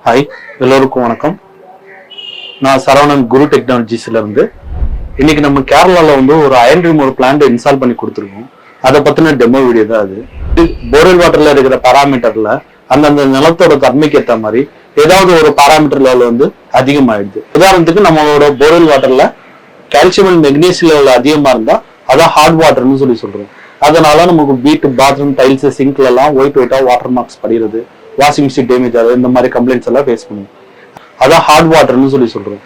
Hi, எல்லோருக்கும் வணக்கம். நான் சரவணன் குரு டெக்னாலஜிஸ்ல இருந்து. இன்னைக்கு நம்ம கேரளால வந்து ஒரு அயன் ரிமூவர் பிளான்ட் இன்ஸ்டால் பண்ணி கொடுத்துருக்கோம். அதை பத்தின டெமோ வீடியோ தான் அது. போர்வெல் வாட்டர்ல இருக்கிற பாராமீட்டர்ல அந்தந்த நிலத்தோட தன்மைக்கு ஏற்ற மாதிரி ஏதாவது ஒரு பாராமீட்டர் லெவல் வந்து அதிகமாயிடுது. உதாரணத்துக்கு நம்மளோட போர்வெல் வாட்டர்ல கால்சியம் அண்ட் மெக்னீசியம் லெவல் அதிகமா இருந்தா அதான் ஹார்ட் வாட்டர்னு சொல்றோம். அதனால நமக்கு வீட்டு பாத்ரூம் டைல்ஸ் சிங்க்ல எல்லாம் ஒயிட்டா வாட்டர் மார்க்ஸ் படிக்கிறது, வாஷிங் மிஷின் டேமேஜ் ஆகுது, இந்த மாதிரி கம்ப்ளைண்ட்ஸ் எல்லாம் ஃபேஸ் பண்ணுவோம். அதான் ஹார்ட் வாட்டர்னு சொல்றோம்.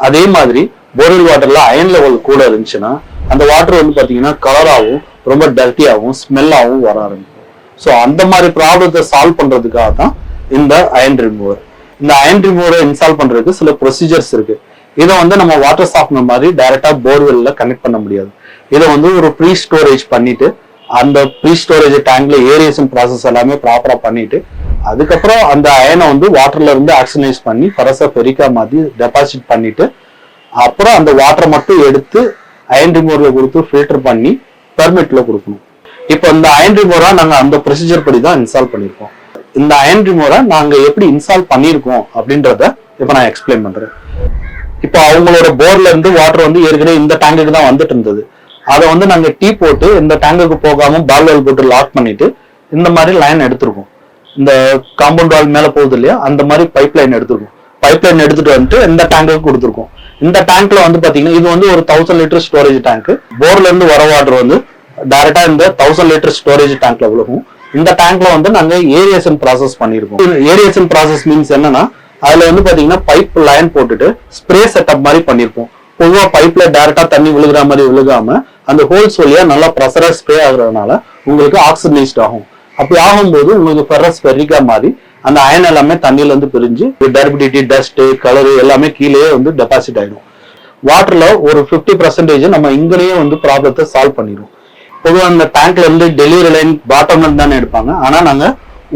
அதே மாதிரி போர்வெல் வாட்டர்ல அயன் லெவல் கூட இருந்துச்சுன்னா அந்த வாட்டர் வந்து பாத்தீங்கன்னா கலராகவும் ரொம்ப டர்ட்டியாகவும் ஸ்மெல்லாகவும் வர ஆரம்பிக்கும். ஸோ அந்த மாதிரி ப்ராப்ளத்தை சால்வ் பண்றதுக்காக தான் இந்த அயன் ரிமூவர். இந்த அயன் ரிமூவரை இன்ஸ்டால் பண்றதுக்கு சில ப்ரொசீஜர்ஸ் இருக்கு. இதை வந்து நம்ம வாட்டர் சாஃப்ட்னர் மாதிரி டைரக்டா போர்வெல்ல கனெக்ட் பண்ண முடியாது. இதை வந்து ஒரு ப்ரீ ஸ்டோரேஜ் பண்ணிட்டு அந்த ப்ரீ ஸ்டோரேஜ் டேங்க்ல ஏரியேஷன் ப்ராசஸ் எல்லாமே ப்ராப்பரா பண்ணிட்டு அதுக்கப்புறம் அந்த அயனை வந்து வாட்டர்ல இருந்து ஆக்சிஜனைஸ் பண்ணி ஃபெரஸா ஃபெரிக்கா மாதிரி டெபாசிட் பண்ணிட்டு அப்புறம் அந்த வாட்டரை மட்டும் எடுத்து அயன் ரிமூவர்ல கொடுத்து ஃபில்டர் பண்ணி பெர்மிட்ல கொடுக்கணும். இப்போ இந்த அயன் ரிமூவரா நாங்க அந்த ப்ரொசீஜர் படி தான் இன்ஸ்டால் பண்ணியிருக்கோம். இந்த அயன் ரிமூவரை நாங்க எப்படி இன்ஸ்டால் பண்ணியிருக்கோம் அப்படின்றத இப்போ நான் எக்ஸ்பிளைன் பண்றேன். இப்போ அவங்களோட போர்ல இருந்து வாட்டர் வந்து ஏற்கனவே இந்த டேங்குக்கு தான் வந்துட்டு இருந்தது. அதை வந்து நாங்க டீ போட்டு இந்த டேங்குக்கு போகாம பால் வால் போட்டு லாக் பண்ணிட்டு இந்த மாதிரி லைன் எடுத்திருக்கோம். இந்த காம்பவுண்ட் வால் மேல போகுது இல்லையா, அந்த மாதிரி பைப் லைன் எடுத்திருக்கோம். பைப் லைன் எடுத்துட்டு வந்துட்டு இந்த டேங்குக்கு கொடுத்துருக்கோம். இந்த டேங்க்ல வந்து பாத்தீங்கன்னா இது வந்து ஒரு 1000 லிட்டர் ஸ்டோரேஜ் டேங்க். போர்ல இருந்து வர வாட்டர் வந்து டைரக்டா இந்த 1000 லிட்டர் ஸ்டோரேஜ் டேங்க்ல விழுகும். இந்த டேங்க்ல வந்து நாங்க ஏரியேஷன் ப்ராசஸ் பண்ணிருக்கோம். ஏரியேஷன் ப்ராசஸ் மீன்ஸ் என்னன்னா, அதுல வந்து பாத்தீங்கன்னா பைப் லைன் போட்டுட்டு ஸ்ப்ரே செட்டப் மாதிரி பண்ணிருப்போம். பொதுவா பைப்ல டைரக்டா தண்ணி விழுகிற மாதிரி விழுகாம அந்த ஹோல்ஸ் வழியா நல்லா ப்ரெஷரா ஸ்ப்ரே ஆகுறதுனால உங்களுக்கு ஆக்சிஜனைஸ்ட் ஆகும். அப்படி ஆகும்போது உங்களுக்கு ஃபெரஸ் ஃபெரிக்கா மாதிரி அந்த அயன் எல்லாமே தண்ணியில இருந்து பிரிஞ்சு டர்பிடிட்டி, டஸ்ட், கலர் எல்லாமே கீழே வந்து டெபாசிட் ஆயிடும். வாட்டர்ல ஒரு 50% நம்ம இங்கேயே வந்து ப்ராப்ளத்தை சால்வ் பண்ணிடும். பொதுவாக அந்த டேங்க்ல இருந்து டெலிவரி லைன் பாட்டம்ல இருந்து தானே எடுப்பாங்க. ஆனா நாங்க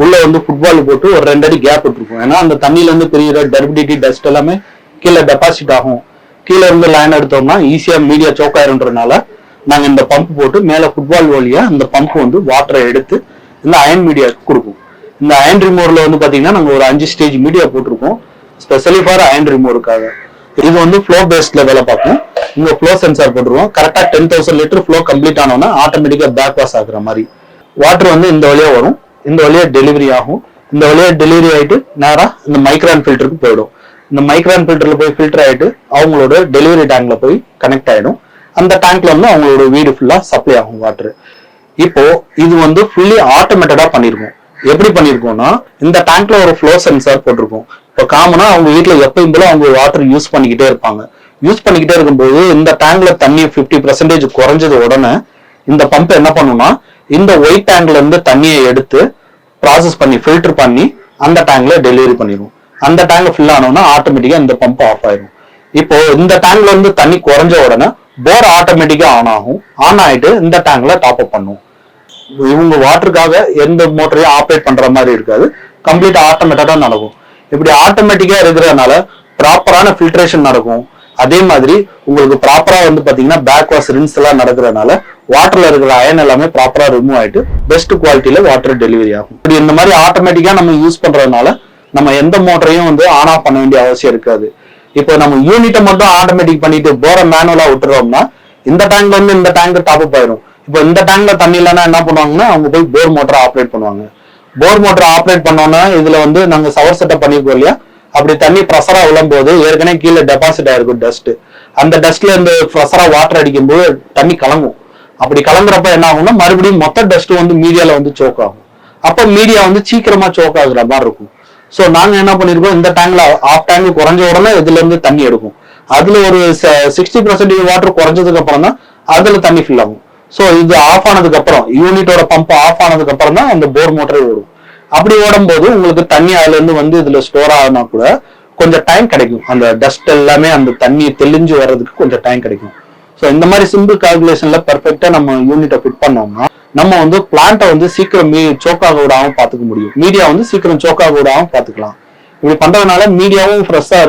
உள்ள வந்து ஃபுட்பால் போட்டு ஒரு 2 அடி கேப் விட்டுருக்கோம். ஏன்னா அந்த தண்ணியில இருந்து பிரிகிற டர்பிடிட்டி, டஸ்ட் எல்லாமே கீழே டெபாசிட் ஆகும். கீழே இருந்து லைன் எடுத்தோம்னா ஈஸியா மீடியா சோக் ஆயிருன்றதுனால நாங்க இந்த பம்ப் போட்டு மேல ஃபுட்பால் வழியா இந்த பம்ப் வந்து வாட்டரை எடுத்து இந்த அயன் மீடியாவுக்கு கொடுக்கும். இந்த அயன் ரிமூவர்ல வந்து பாத்தீங்கன்னா நாங்க ஒரு 5 ஸ்டேஜ் மீடியா போட்டிருக்கோம், ஸ்பெஷலி ஃபார் அயன் ரிமூவருக்காக. இது வந்து ஃப்ளோ பேஸ்ட்ல வேலை பார்க்கும். இங்க ஃப்ளோ சென்சார் போட்டுருவோம். கரெக்டா 10,000 லிட்டர் ஃப்ளோ கம்ப்ளீட் ஆனோம்னா ஆட்டோமேட்டிக்கா பேக் வாஷ் ஆகுற மாதிரி வாட்டர் வந்து இந்த வழியா வரும். இந்த வழியா டெலிவரி ஆகும். இந்த வழியா டெலிவரி ஆயிட்டு நேரா இந்த மைக்ரான் ஃபில்டருக்கு போயிடும். இந்த மைக்ரான் ஃபில்டர்ல போய் ஃபில்டர் ஆயிட்டு அவங்களோட டெலிவரி டேங்க்ல போய் கனெக்ட் ஆயிடும். அந்த டேங்க்ல வந்து அவங்களோட வீடு ஃபுல்லா சப்ளை ஆகும் வாட்டர். இப்போ இது வந்து ஃபுல்லி ஆட்டோமேட்டடா பண்ணிருக்கோம். எப்படி பண்ணிருக்கோம்னா, இந்த டேங்க்ல ஒரு ஃப்ளோ சென்சார் போட்டிருக்கோம். இப்போ காமனா அவங்க வீட்டுல எப்பயும் போல அவங்க வாட்டர் யூஸ் பண்ணிக்கிட்டே இருப்பாங்க. யூஸ் பண்ணிக்கிட்டே இருக்கும்போது இந்த டேங்க்ல தண்ணி 50% குறைஞ்சது உடனே இந்த பம்ப் என்ன பண்ணும்னா, இந்த ஒயிட் டேங்க்ல இருந்து தண்ணியை எடுத்து ப்ராசஸ் பண்ணி ஃபில்டர் பண்ணி அந்த டேங்க்ல டெலிவரி பண்ணிடும். அந்த டேங்க் ஃபில் ஆனோம்னா ஆட்டோமேட்டிக்கா இந்த பம்ப் ஆஃப் ஆயிடும். இப்போ இந்த டேங்க்ல இருந்து தண்ணி குறைஞ்ச உடனே போர் ஆட்டோமேட்டிக்கா ஆன் ஆகும். ஆன் ஆயிட்டு இந்த டேங்க்ல டாப் அப் பண்ணும். இவங்க வாட்டருக்காக எந்த மோட்டரையும் ஆப்ரேட் பண்ற மாதிரி இருக்காது. கம்ப்ளீட் ஆட்டோமேட்டடா நடக்கும். இப்படி ஆட்டோமேட்டிக்கா இருக்கிறதுனால ப்ராப்பரான ஃபில்ட்ரேஷன் நடக்கும். அதே மாதிரி உங்களுக்கு ப்ராப்பரா வந்து பாத்தீங்கன்னா பேக் வாஷ் ரின்ஸ் எல்லாம் நடக்கிறதுனால வாட்டர்ல இருக்கிற அயன் எல்லாமே ப்ராப்பரா ரிமூவ் ஆயிட்டு பெஸ்ட் குவாலிட்டியில வாட்டர் டெலிவரி ஆகும். இப்படி இந்த மாதிரி ஆட்டோமேட்டிக்கா நம்ம யூஸ் பண்றதுனால நம்ம எந்த மோட்டரையும் வந்து ஆன் ஆஃப் பண்ண வேண்டிய அவசியம் இருக்காது. இப்போ நம்ம யூனிட்டை மட்டும் ஆட்டோமேட்டிக் பண்ணிட்டு போரை மேனுவலா விட்டுறோம்னா இந்த டேங்க்ல இருந்து இந்த டேங்க் டாப் அப் ஆயிரும். இப்போ இந்த டேங்க்ல தண்ணி இல்லைன்னா என்ன பண்ணுவாங்கன்னா அவங்க போய் போர் மோட்டரை ஆப்ரேட் பண்ணுவாங்க. போர் மோட்டரை ஆப்ரேட் பண்ணோம்னா இதுல வந்து நாங்க சவர் செட்டப் பண்ணிருக்கோம் இல்லையா, அப்படி தண்ணி ப்ரெஷரா விழும்போது ஏற்கனவே கீழே டெபாசிட் ஆயிருக்கும் டஸ்ட். அந்த டஸ்ட்ல இருந்து ப்ரெஷரா வாட்டர் அடிக்கும் போது தண்ணி கலங்கும். அப்படி கலங்குறப்ப என்ன ஆகும்னா மறுபடியும் மொத்த டஸ்ட் வந்து மீடியால வந்து சோக் ஆகும். அப்ப மீடியா வந்து சீக்கிரமா சோக் ஆகுற மாதிரி இருக்கும். சோ நாங்க என்ன பண்ணிருக்கோம், இந்த டேங்க்ல ஆஃப் டேங்க் குறைஞ்ச உடனே இதுல இருந்து தண்ணி எடுக்கும். அதுல ஒரு 60% வாட்டர் குறைஞ்சதுக்கு அப்புறம் தான் அதுல தண்ணி ஃபில் ஆகும். சோ இது ஆஃப் ஆனதுக்கு அப்புறம் யூனிட்டோட பம்ப் ஆஃப் ஆனதுக்கு அப்புறம் தான் அந்த போர் மோட்டரே ஓடும். அப்படி ஓடும் போது உங்களுக்கு தண்ணி அதுல இருந்து வந்து இதுல ஸ்டோர் ஆகுனா கூட கொஞ்சம் டைம் கிடைக்கும். அந்த டஸ்ட் எல்லாமே அந்த தண்ணி தெளிஞ்சு வர்றதுக்கு கொஞ்சம் டைம் கிடைக்கும். ஸோ இந்த மாதிரி சிம்பிள் கால்குலேஷன்ல பெர்ஃபெக்டா நம்ம யூனிட்டை ஃபிட் பண்ணோம்னா நம்ம வந்து பிளான்ட்டை வந்து சீக்கிரம் சோக்காக விடாம பாத்துக்க முடியும். மீடியா வந்து சீக்கிரம் சோக்காக விடாம பாத்துக்கலாம். இப்படி பண்றதுனால மீடியாவும்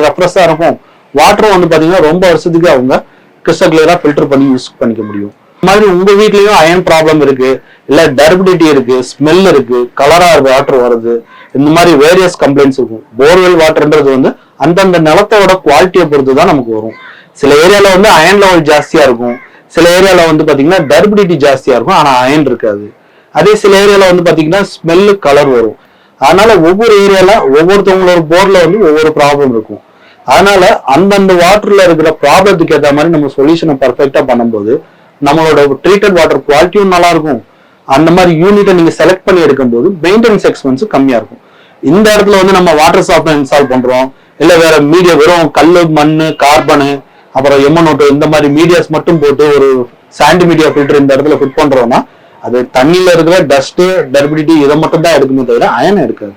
ரெஃப்ரெஷ்ஷா இருக்கும். வாட்டரும் வந்து பாத்தீங்கன்னா ரொம்ப வருஷத்துக்கு அவங்க கிறிஸ்டல் கிளியரா ஃபில்டர் பண்ணி யூஸ் பண்ணிக்க முடியும். இந்த மாதிரி உங்க வீட்லயும் அயன் ப்ராப்ளம் இருக்கு, இல்ல டர்பிடிட்டி இருக்கு, ஸ்மெல் இருக்கு, கலரா வாட்டர் வருது, இந்த மாதிரி வேரியஸ் கம்ப்ளைண்ட்ஸ் இருக்கும். போர்வெல் வாட்டர்ன்றது வந்து அந்தந்த நிலத்தோட குவாலிட்டியை பொறுத்து தான் நமக்கு வரும். சில ஏரியால வந்து அயன் லெவல் ஜாஸ்தியா இருக்கும், சில ஏரியால வந்து பாத்தீங்கன்னா டர்பிடிட்டி ஜாஸ்தியா இருக்கும், ஆனா அயன் இருக்காது. அதே சில ஏரியால வந்து பாத்தீங்கன்னா ஸ்மெல்லு கலர் வரும். அதனால ஒவ்வொரு ஏரியால ஒவ்வொருத்தவங்களோட போர்ல வந்து ஒவ்வொரு ப்ராப்ளம் இருக்கும். அதனால அந்தந்த வாட்டர்ல இருக்கிற ப்ராப்ளத்துக்கு ஏற்ற மாதிரி நம்ம சொல்யூஷனை பர்ஃபெக்டா பண்ணும்போது நம்மளோட ட்ரீட்டட் வாட்டர் குவாலிட்டியும் நல்லா இருக்கும். அந்த மாதிரி யூனிட்டை நீங்க செலக்ட் பண்ணி எடுக்கும்போது மெயின்டெனன்ஸ் எக்ஸ்பென்ஸ் கம்மியா இருக்கும். இந்த இடத்துல வந்து நம்ம வாட்டர் சாஃப்ட்வேர் இன்ஸ்டால் பண்றோம், இல்ல வேற மீடியா வெறும் கல்லு, மண்ணு, கார்பனு, அப்புறம் எம்மனோட்டோ இந்த மாதிரி மீடியாஸ் மட்டும் போட்டு ஒரு சாண்ட் மீடியா ஃபில்டர் இந்த இடத்துல ஃபிட் பண்றோம்னா அது தண்ணியில இருக்கிற டஸ்ட், டர்பிடிட்டி இதை மட்டும் தான் எடுக்குமே தவிர அயன் எடுக்காது.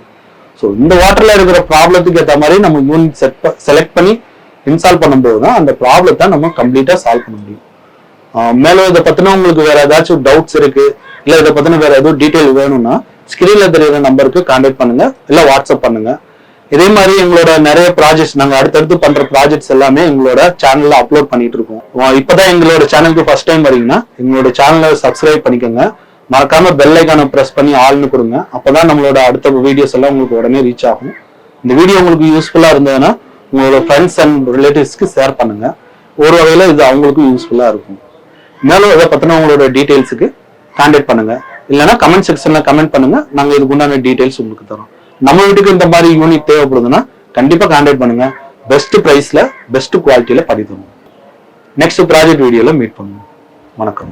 ஸோ இந்த வாட்டர்ல இருக்கிற ப்ராப்ளத்துக்கு ஏற்ற மாதிரி நம்ம யூனிட் செலக்ட் பண்ணி இன்ஸ்டால் பண்ணும்போது தான் அந்த ப்ராப்ளத்தை நம்ம கம்ப்ளீட்டா சால்வ் பண்ண முடியும். மேலும் இதை பத்தின உங்களுக்கு வேற ஏதாச்சும் டவுட்ஸ் இருக்கு, இல்ல இதை பத்தின வேற எதுவும் டீட்டெயில் வேணும்னா ஸ்கிரீன்ல தெரியுற நம்பருக்கு கான்டாக்ட் பண்ணுங்க, இல்ல வாட்ஸ்அப் பண்ணுங்க. இதே மாதிரி எங்களோட நிறைய ப்ராஜெக்ட்ஸ் நாங்க அடுத்தடுத்து பண்ற ப்ராஜெக்ட்ஸ் எல்லாமே எங்களோட சேனல்ல அப்லோட் பண்ணிட்டு இருக்கோம். இப்பதான் எங்களோட சேனலுக்கு ஃபர்ஸ்ட் டைம் வரீங்கன்னா எங்களோட சேனலை சப்ஸ்கிரைப் பண்ணிக்கோங்க. மறக்காம பெல் ஐகானை பிரஸ் பண்ணி ஆள்னு கொடுங்க. அப்பதான் நம்மளோட அடுத்த வீடியோஸ் எல்லாம் உங்களுக்கு உடனே ரீச் ஆகும். இந்த வீடியோ உங்களுக்கு யூஸ்ஃபுல்லா இருந்ததுன்னா உங்களோட ஃப்ரெண்ட்ஸ் அண்ட் ரிலேட்டிவ்ஸ்க்கு ஷேர் பண்ணுங்க. ஒரு வகையில இது அவங்களுக்கும் யூஸ்ஃபுல்லா இருக்கும். மேலும் இதை பத்தின உங்களோட டீடைல்ஸுக்கு கான்டாக்ட் பண்ணுங்க, இல்லைன்னா கமெண்ட் செக்ஷன்ல கமெண்ட் பண்ணுங்க. நாங்க இதுக்கு உண்டான டீடைல்ஸ் உங்களுக்கு தரோம். நம்ம வீட்டுக்கு இந்த மாதிரி யூனிட் தேவைப்படுதுன்னா கண்டிப்பா கான்டாக்ட் பண்ணுங்க. பெஸ்ட் பிரைஸ்ல பெஸ்ட் குவாலிட்டியில பண்ணி தருவோம். நெக்ஸ்ட் ப்ராஜெக்ட் வீடியோல மீட் பண்ணுவோம். வணக்கம்.